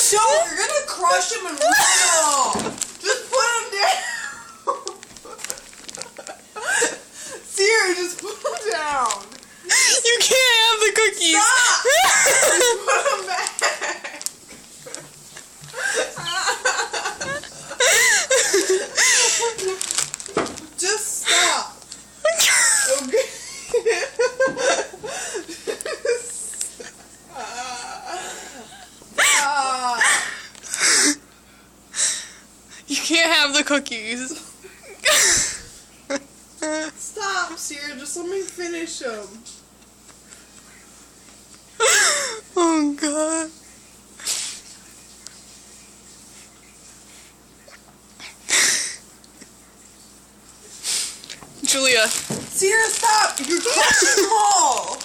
Don't! You're gonna crush him and ruin it all! Just put him down! Sierra, just put him down! You can't have the cookies! Stop! Just put him back! Just stop! Okay? You can't have the cookies. Stop, Sierra. Just let me finish them. Oh, God. Julia. Sierra, stop! You're crushing them all!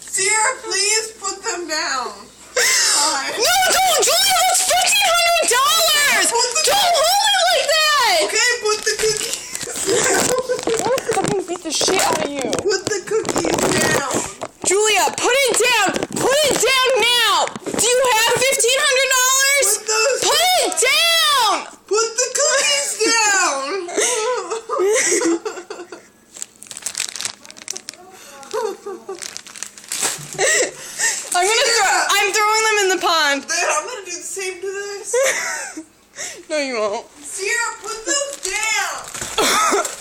Sierra, please put them down. Fine. No, don't, Julia, that's $1,500! Don't hold it like that! Okay, put the cookies down. I'm gonna fucking beat the shit out of you. Put the cookies down. Julia, put it down! Put it down now! Do you have $1,500? Put those. Put it down! Put the cookies down. I'm throwing them in the pond. Then I'm gonna do the same to this. No, you won't. Sierra, put those down.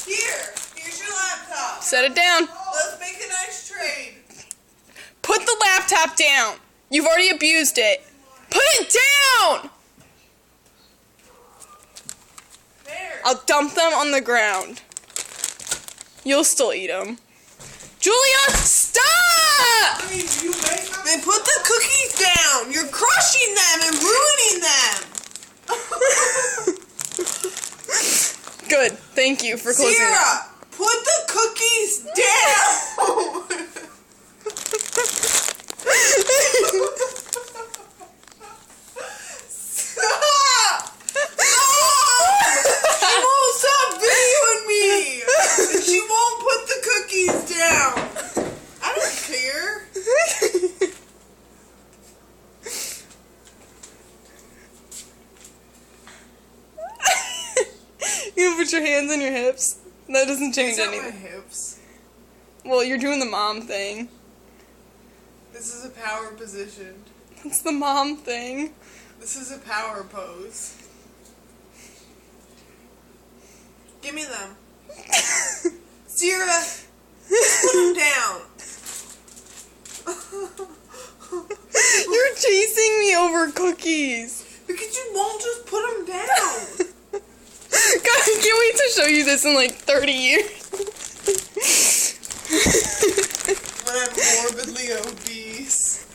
Here's your laptop. Set it down. Let's make a nice trade. Put the laptop down. You've already abused it. Put it down! There. I'll dump them on the ground. You'll still eat them. Julia, stop! Then put the cookies down. You're crushing them and ruining them. Good. Thank you for closing Sierra, it. put the cookies down. Stop! She won't stop videoing me. And she won't put the cookies down. I don't care. You can put your hands on your hips. That doesn't change These aren't my anything. hips. Well, you're doing the mom thing. This is a power position. It's the mom thing. This is a power pose. Give me them. Sierra, put them down. You're chasing me over cookies. Because you won't just put them down. God, I can't wait to show you this in like 30 years. When I'm morbidly obese.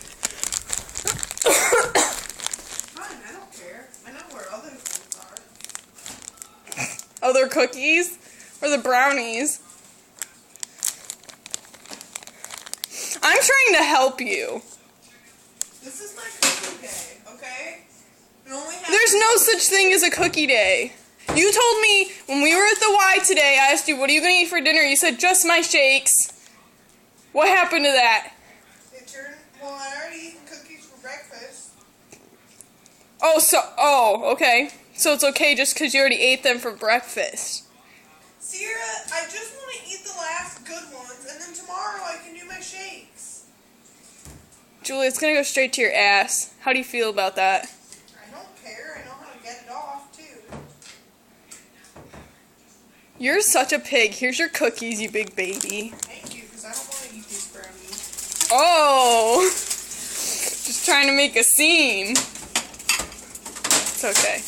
Fine, I don't care. I know where other things are. Other cookies? Or the brownies? I'm trying to help you. This is my cookie day, okay? It only has There's no such thing as a cookie day. You told me when we were at the Y today, I asked you, what are you going to eat for dinner? You said, just my shakes. What happened to that? Well, I already eaten cookies for breakfast. Oh, okay. So it's okay just because you already ate them for breakfast. Sierra, I just want to eat the last good ones, and then tomorrow I can do my shakes. Julie, it's going to go straight to your ass. How do you feel about that? I don't care. I know how to get it off, too. You're such a pig. Here's your cookies, you big baby. Thank you, because I don't want to eat these brownies. Oh! Just trying to make a scene. It's okay.